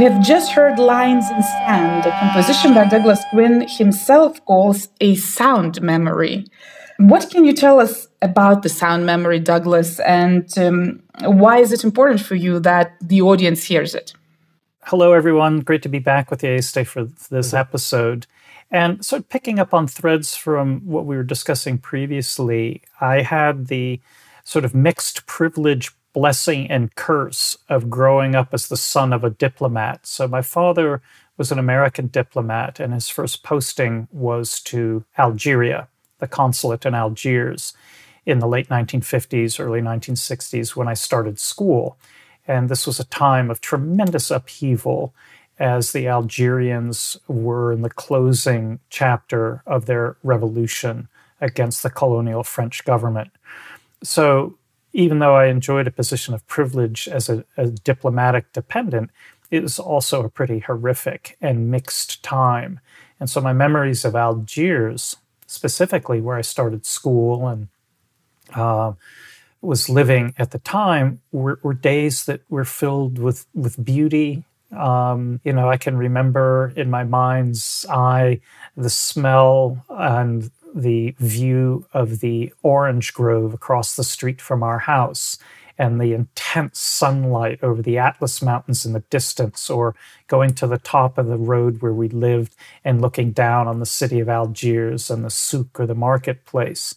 have just heard Lines in Sand, a composition that Douglas Quin himself calls a sound memory. What can you tell us about the sound memory, Douglas, and why is it important for you that the audience hears it? Hello, everyone. Great to be back with you, Este, for this episode. And so picking up on threads from what we were discussing previously, I had the sort of mixed privilege, blessing, and curse of growing up as the son of a diplomat. So my father was an American diplomat, and his first posting was to Algeria, the consulate in Algiers, in the late 1950s, early 1960s, when I started school. And this was a time of tremendous upheaval as the Algerians were in the closing chapter of their revolution against the colonial French government. So even though I enjoyed a position of privilege as a diplomatic dependent, it was also a pretty horrific and mixed time. And so my memories of Algiers, specifically where I started school and was living at the time, were days that were filled with beauty. I can remember in my mind's eye the smell and the view of the orange grove across the street from our house and the intense sunlight over the Atlas Mountains in the distance, or going to the top of the road where we lived and looking down on the city of Algiers and the souk or the marketplace,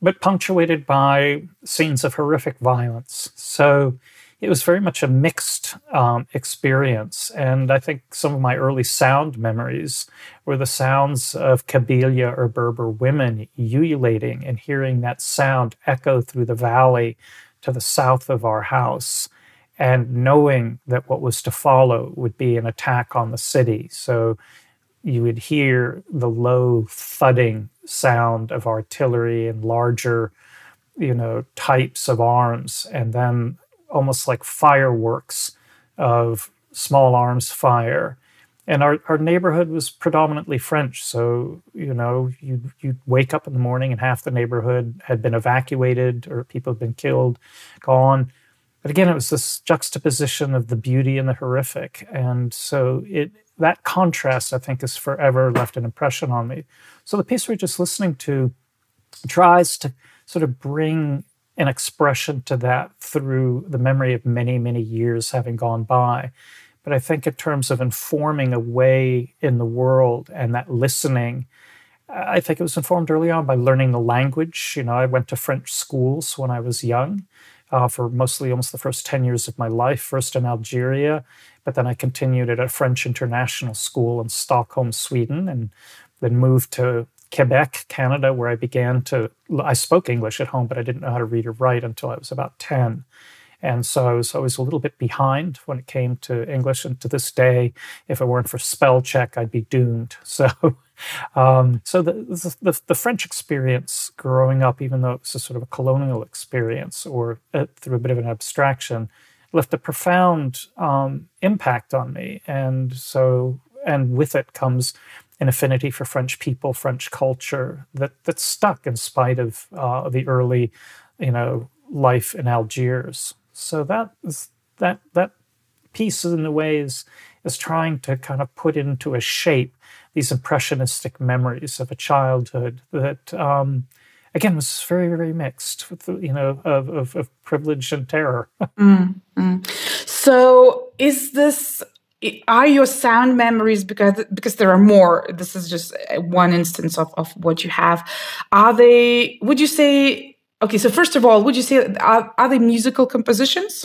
but punctuated by scenes of horrific violence. So it was very much a mixed experience. And I think some of my early sound memories were the sounds of Kabylia or Berber women ululating and hearing that sound echo through the valley to the south of our house, and knowing that what was to follow would be an attack on the city. So you would hear the low thudding sound of artillery and larger, types of arms, and then almost like fireworks of small arms fire. And our neighborhood was predominantly French. So, you'd wake up in the morning and half the neighborhood had been evacuated or people had been killed, gone. But again, it was this juxtaposition of the beauty and the horrific. And so that contrast, I think, has forever left an impression on me. So the piece we're just listening to tries to sort of bring an expression to that through the memory of many, many years having gone by. But I think in terms of informing a way in the world and that listening, I think it was informed early on by learning the language. I went to French schools when I was young for mostly almost the first 10 years of my life, first in Algeria, but then I continued at a French international school in Stockholm, Sweden, and then moved to Quebec, Canada, where I spoke English at home, but I didn't know how to read or write until I was about 10. And so I was always a little bit behind when it came to English. And to this day, if it weren't for spell check, I'd be doomed. So the French experience growing up, even though it was a sort of a colonial experience or through a bit of an abstraction, left a profound impact on me. And with it comes an affinity for French people, French culture that stuck in spite of the early, life in Algiers. So that piece in a way is trying to kind of put into a shape these impressionistic memories of a childhood that again was very, very mixed with of privilege and terror. So are your sound memories, because there are more, this is just one instance of what you have, would you say, okay, so first of all, would you say, are they musical compositions?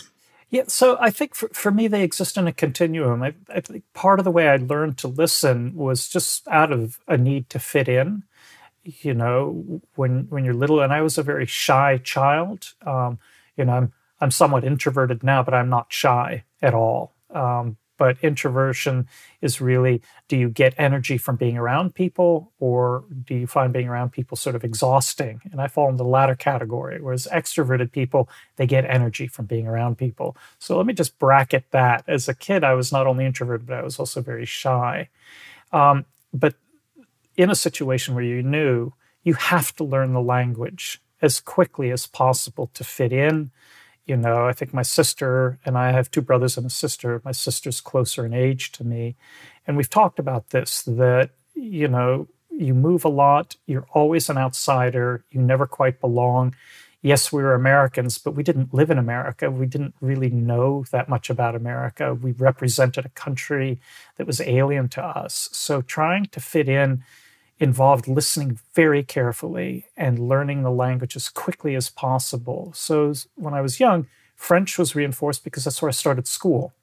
Yeah, so I think for me, they exist in a continuum. I think part of the way I learned to listen was just out of a need to fit in. When you're little, and I was a very shy child. I'm somewhat introverted now, but I'm not shy at all. But introversion is really, do you get energy from being around people, or do you find being around people sort of exhausting? And I fall in the latter category, whereas extroverted people, they get energy from being around people. So let me just bracket that. As a kid, I was not only introverted, but I was also very shy. But in a situation where you knew you have to learn the language as quickly as possible to fit in, I think my sister and I have two brothers and a sister. My sister's closer in age to me. And we've talked about this, that, you move a lot. You're always an outsider. You never quite belong. Yes, we were Americans, but we didn't live in America. We didn't really know that much about America. We represented a country that was alien to us. So trying to fit in involved listening very carefully and learning the language as quickly as possible. So when I was young, French was reinforced because that's where I started school.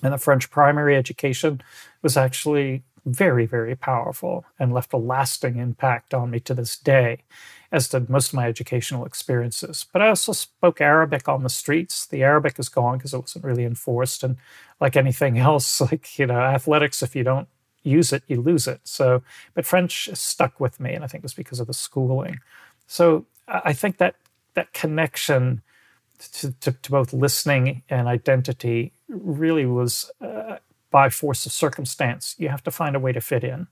And the French primary education was actually very, very powerful and left a lasting impact on me to this day, as did most of my educational experiences. But I also spoke Arabic on the streets. The Arabic is gone because it wasn't really enforced. And like anything else, athletics, if you don't use it, you lose it. So, but French stuck with me, and I think it was because of the schooling. So I think that connection to both listening and identity really was by force of circumstance. You have to find a way to fit in,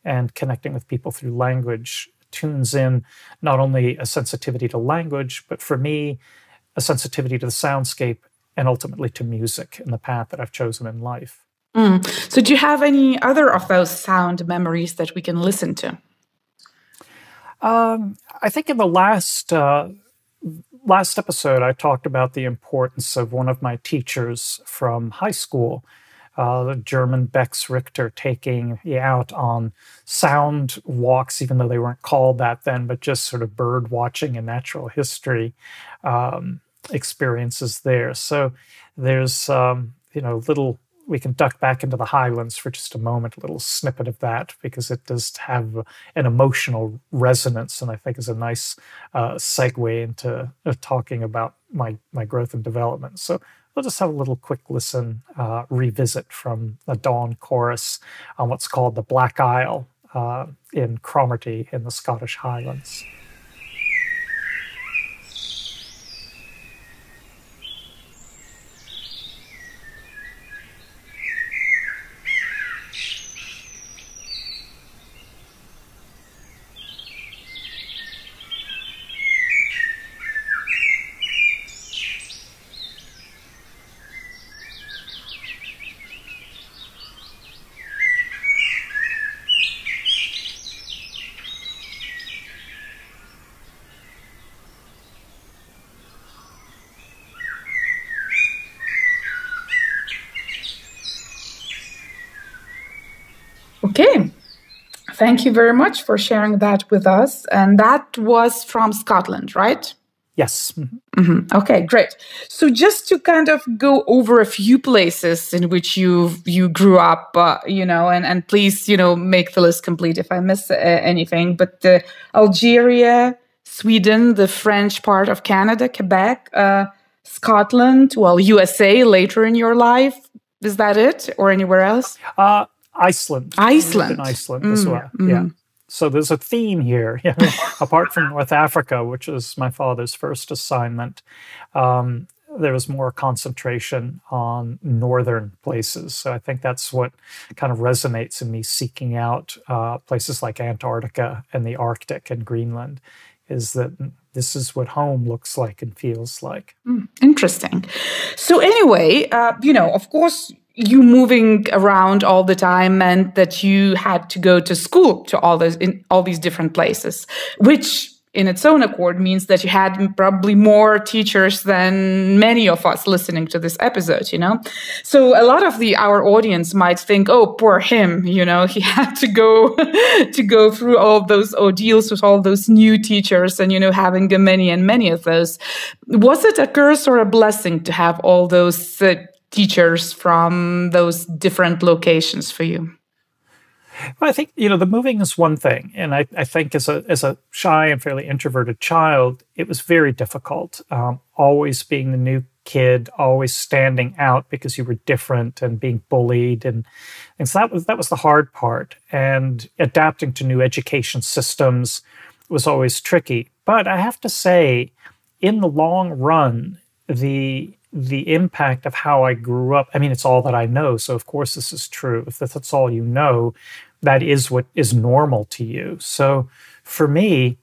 and connecting with people through language tunes in not only a sensitivity to language, but for me, a sensitivity to the soundscape and ultimately to music and the path that I've chosen in life. So do you have any other of those sound memories that we can listen to? I think in the last episode, I talked about the importance of one of my teachers from high school, the German Bex Richter, taking me out on sound walks, even though they weren't called that then, but just sort of bird watching and natural history experiences there. So there's, little, we can duck back into the highlands for just a moment, a little snippet of that, because it does have an emotional resonance, and I think is a nice segue into talking about my growth and development. So we'll just have a little quick listen, revisit from a dawn chorus on what's called the Black Isle in Cromarty in the Scottish Highlands. Okay, thank you very much for sharing that with us. And that was from Scotland, right? Yes. Okay, great. So just to kind of go over a few places in which you grew up, and please, make the list complete if I miss anything. But Algeria, Sweden, the French part of Canada, Quebec, Scotland, USA later in your life. Is that it, or anywhere else? Iceland. Iceland. In Iceland as well. Yeah. So there's a theme here. Apart from North Africa, which is my father's first assignment, there was more concentration on northern places. So I think that's what kind of resonates in me seeking out places like Antarctica and the Arctic and Greenland, is that this is what home looks like and feels like. Interesting. So anyway, of course, you moving around all the time meant that you had to go to school to in all these different places, which in its own accord means that you had probably more teachers than many of us listening to this episode, So a lot of our audience might think, oh, poor him, he had to go through all of those ordeals with all those new teachers and, having many and many of those. Was it a curse or a blessing to have all those teachers from those different locations for you? Well, I think, the moving is one thing. And I think as a shy and fairly introverted child, it was very difficult. Always being the new kid, always standing out because you were different and being bullied. And so that was the hard part. And adapting to new education systems was always tricky. But I have to say, in the long run, the impact of how I grew up, it's all that I know. So of course this is true. If that's all you know, that is what is normal to you. So for me,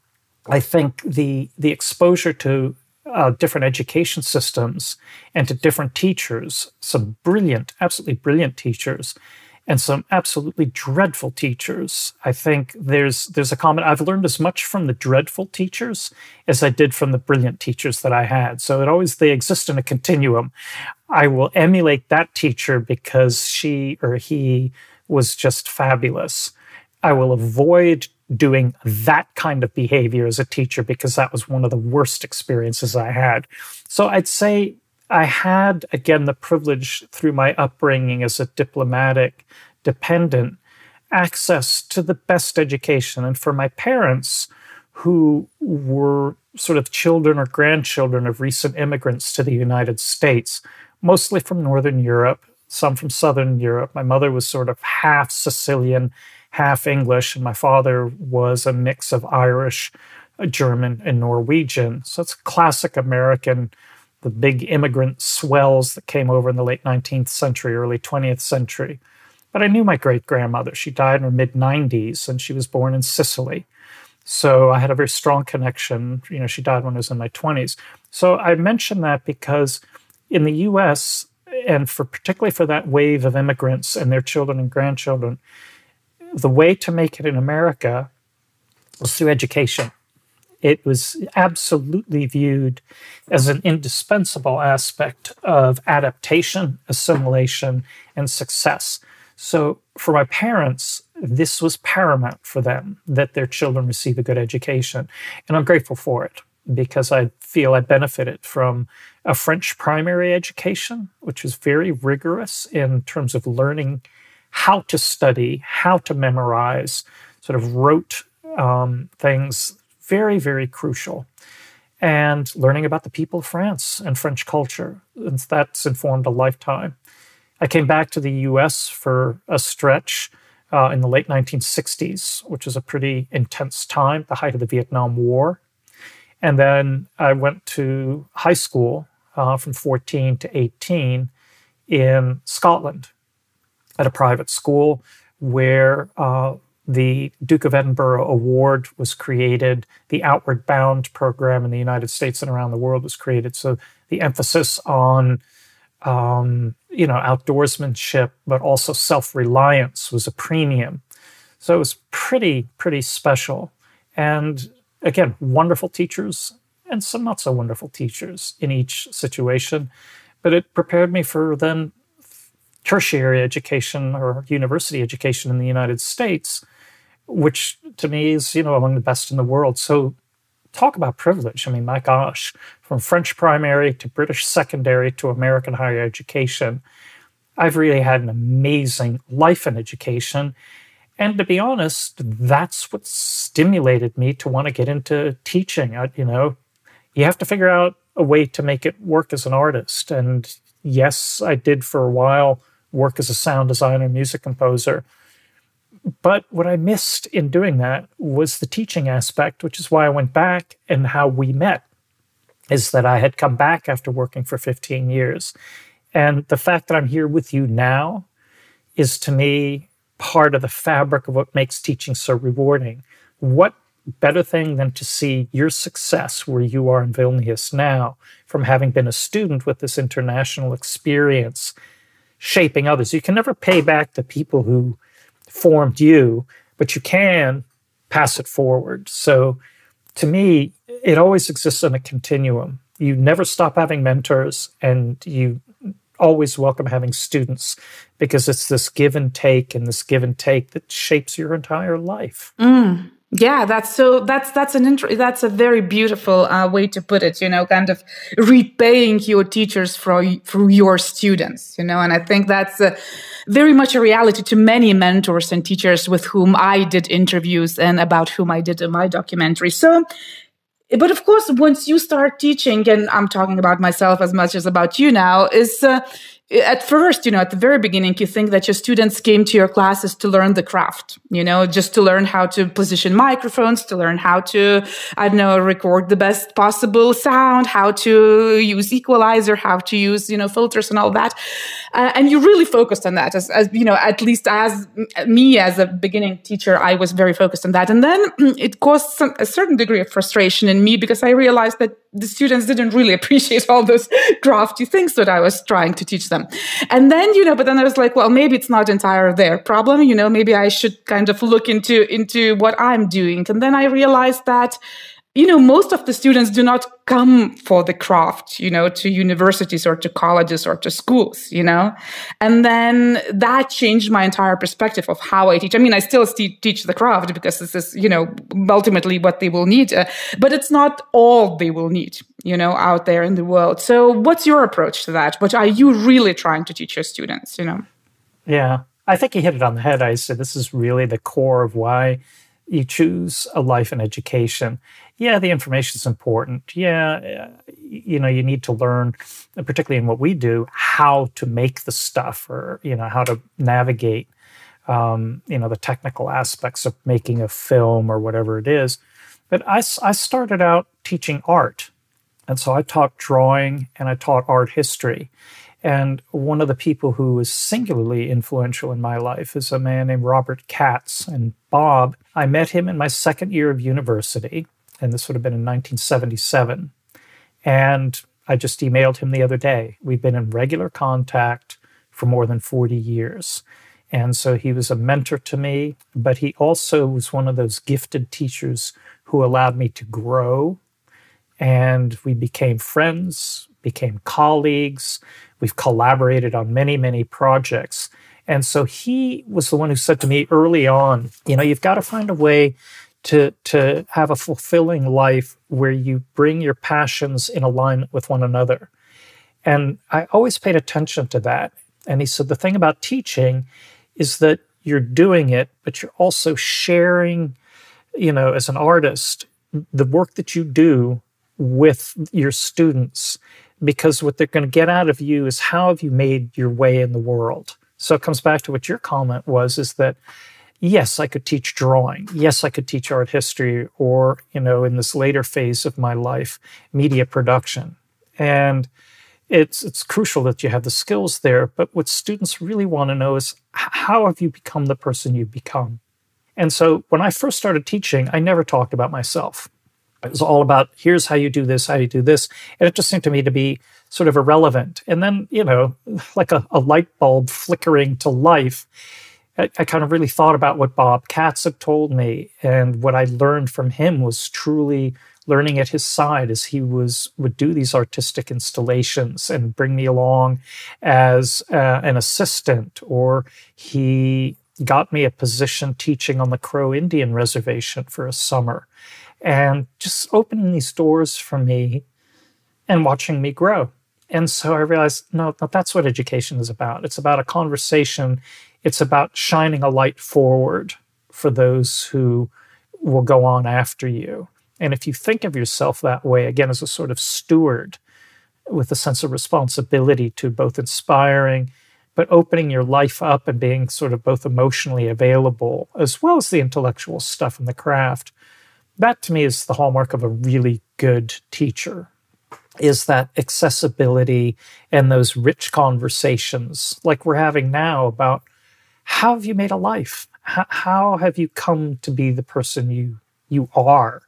I think the exposure to different education systems and to different teachers, some brilliant, absolutely brilliant teachers, and some absolutely dreadful teachers. I think there's a common. I've learned as much from the dreadful teachers as I did from the brilliant teachers that I had. So they exist in a continuum. I will emulate that teacher because she or he was just fabulous. I will avoid doing that kind of behavior as a teacher because that was one of the worst experiences I had. So I'd say I had, again, the privilege through my upbringing as a diplomatic dependent, access to the best education. And for my parents, who were sort of children or grandchildren of recent immigrants to the United States, mostly from Northern Europe, some from Southern Europe. My mother was sort of half Sicilian, half English, and my father was a mix of Irish, German, and Norwegian. So it's classic American, the big immigrant swells that came over in the late 19th century, early 20th century. But I knew my great-grandmother. She died in her mid-90s, and she was born in Sicily. So I had a very strong connection. She died when I was in my 20s. So I mention that because in the U.S., and particularly for that wave of immigrants and their children and grandchildren, the way to make it in America was through education. It was absolutely viewed as an indispensable aspect of adaptation, assimilation, and success. So for my parents, this was paramount for them, that their children receive a good education. And I'm grateful for it because I feel I benefited from a French primary education, which was very rigorous in terms of learning how to study, how to memorize, sort of rote things. Very, very crucial. And learning about the people of France and French culture. And that's informed a lifetime. I came back to the US for a stretch in the late 1960s, which was a pretty intense time, the height of the Vietnam War. And then I went to high school from 14 to 18 in Scotland at a private school where the Duke of Edinburgh Award was created. The Outward Bound program in the United States and around the world was created. So the emphasis on, outdoorsmanship, but also self-reliance was a premium. So it was pretty special. And again, wonderful teachers and some not so wonderful teachers in each situation. But it prepared me for then tertiary education or university education in the United States, which to me is, among the best in the world. So talk about privilege. I mean, my gosh, from French primary to British secondary to American higher education, I've really had an amazing life in education. And to be honest, that's what stimulated me to want to get into teaching. You have to figure out a way to make it work as an artist. And yes, I did for a while work as a sound designer, music composer. But what I missed in doing that was the teaching aspect, which is why I went back, and how we met is that I had come back after working for 15 years. And the fact that I'm here with you now is, to me, part of the fabric of what makes teaching so rewarding. What better thing than to see your success where you are in Vilnius now, from having been a student with this international experience, shaping others. You can never pay back the people who formed you, but you can pass it forward. So to me, it always exists in a continuum. You never stop having mentors, and you always welcome having students, because it's this give and take that shapes your entire life. Yeah, that's a very beautiful way to put it, kind of repaying your teachers through your students, and I think that's very much a reality to many mentors and teachers with whom I did interviews and about whom I did in my documentary. So, but of course, once you start teaching, and I'm talking about myself as much as about you now, at first, at the very beginning, you think that your students came to your classes to learn the craft, just to learn how to position microphones, to learn how to, I don't know, record the best possible sound, how to use equalizer, how to use, filters and all that. And you really focused on that as at least as me as a beginning teacher, I was very focused on that. And then it caused a certain degree of frustration in me because I realized that the students didn't really appreciate all those crafty things that I was trying to teach them. And then, but then I was like, well, maybe it's not entirely their problem. Maybe I should kind of look into what I'm doing. And then I realized that, most of the students do not come for the craft, to universities or to colleges or to schools, And then that changed my entire perspective of how I teach. I mean, I still teach the craft because this is, ultimately what they will need. But it's not all they will need, out there in the world. So what's your approach to that? What are you really trying to teach your students, Yeah, I think you hit it on the head. I said this is really the core of why you choose a life in education. Yeah, the information is important. Yeah, you need to learn, particularly in what we do, how to make the stuff or, how to navigate, the technical aspects of making a film or whatever it is. But I started out teaching art. And so I taught drawing and I taught art history. And one of the people who was singularly influential in my life is a man named Robert Katz. And Bob, I met him in my second year of university, and this would have been in 1977. And I just emailed him the other day. We've been in regular contact for more than 40 years. And so he was a mentor to me, but he also was one of those gifted teachers who allowed me to grow. And we became friends, became colleagues. We've collaborated on many, many projects. And so he was the one who said to me early on, you've got to find a way to have a fulfilling life where you bring your passions in alignment with one another. And I always paid attention to that. And he said, the thing about teaching is that you're doing it, but you're also sharing, as an artist, the work that you do with your students, because what they're going to get out of you is how have you made your way in the world. So it comes back to what your comment was, is that, yes, I could teach drawing. Yes, I could teach art history or, in this later phase of my life, media production. And it's crucial that you have the skills there. But what students really want to know is, how have you become the person you've become? And so when I first started teaching, I never talked about myself. It was all about, here's how you do this, how you do this. And it just seemed to me to be sort of irrelevant. And then, like a light bulb flickering to life, I kind of really thought about what Bob Katz had told me. And what I learned from him was truly learning at his side as he would do these artistic installations and bring me along as an assistant, or he got me a position teaching on the Crow Indian Reservation for a summer. And just opening these doors for me and watching me grow. And so I realized, no, that's what education is about. It's about a conversation. It's about shining a light forward for those who will go on after you. And if you think of yourself that way, again, as a sort of steward with a sense of responsibility to both inspiring, but opening your life up and being sort of both emotionally available, as well as the intellectual stuff and the craft, that to me is the hallmark of a really good teacher, is that accessibility and those rich conversations like we're having now about how have you made a life? How have you come to be the person you are?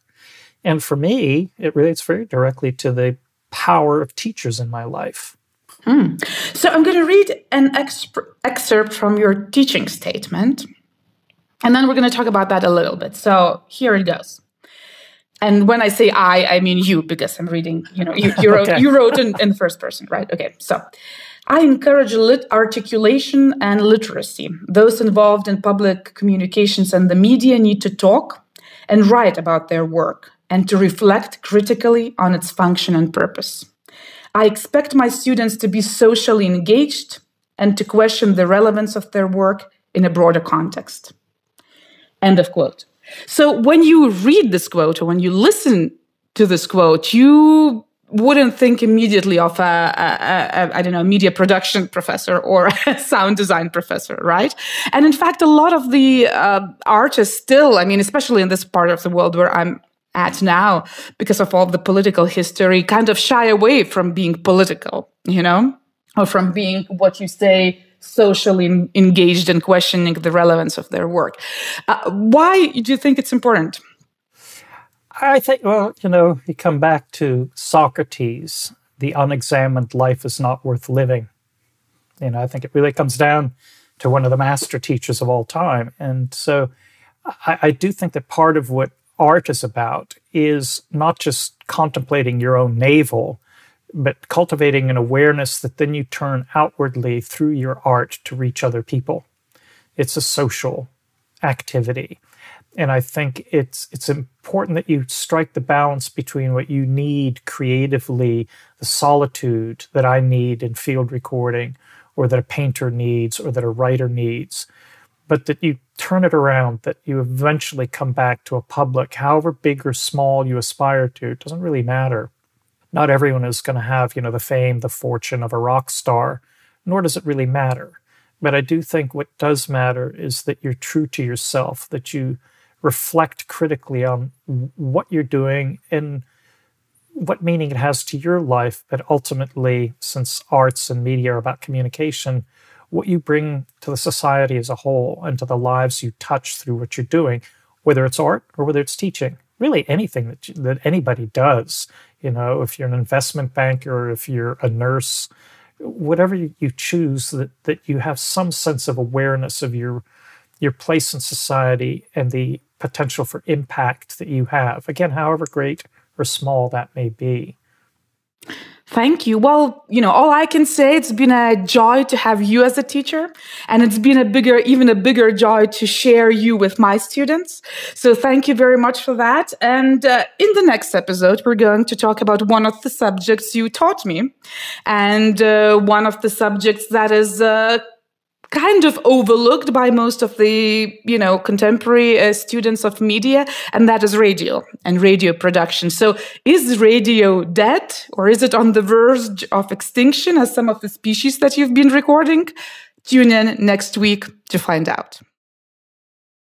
And for me, it relates very directly to the power of teachers in my life. So I'm going to read an excerpt from your teaching statement, and then we're going to talk about that a little bit. So here it goes. And when I say I mean you, because I'm reading, you wrote, okay. You wrote in the first person, right? Okay, so I encourage articulation and literacy. Those involved in public communications and the media need to talk and write about their work and to reflect critically on its function and purpose. I expect my students to be socially engaged and to question the relevance of their work in a broader context. End of quote. So when you read this quote or when you listen to this quote, you wouldn't think immediately of I don't know, media production professor or a sound design professor, right? And in fact, a lot of the artists still, I mean, especially in this part of the world where I'm at now, because of all the political history, kind of shy away from being political, you know, or from being what you say, socially engaged and questioning the relevance of their work. Why do you think it's important? I think, well, you know, you come back to Socrates, the unexamined life is not worth living. You know, I think it really comes down to one of the master teachers of all time. And so I do think that part of what art is about is not just contemplating your own navel, but cultivating an awareness that then you turn outwardly through your art to reach other people. It's a social activity. And I think it's important that you strike the balance between what you need creatively, the solitude that I need in field recording, or that a painter needs, or that a writer needs, but that you turn it around, that you eventually come back to a public, however big or small you aspire to. It doesn't really matter. Not everyone is going to have, you know, the fame, the fortune of a rock star, nor does it really matter. But I do think what does matter is that you're true to yourself, that you reflect critically on what you're doing and what meaning it has to your life, but ultimately, since arts and media are about communication, what you bring to the society as a whole and to the lives you touch through what you're doing, whether it's art or whether it's teaching, really anything that anybody does. You know, if you're an investment banker or if you're a nurse, whatever you choose, that you have some sense of awareness of your place in society and the potential for impact that you have. Again, however great or small that may be. Thank you. Well, you know, all I can say, it's been a joy to have you as a teacher, and it's been even a bigger joy to share you with my students. So thank you very much for that. And in the next episode, we're going to talk about one of the subjects you taught me, and one of the subjects that is kind of overlooked by most of the, you know, contemporary students of media, and that is radio and radio production. So is radio dead, or is it on the verge of extinction as some of the species that you've been recording? Tune in next week to find out.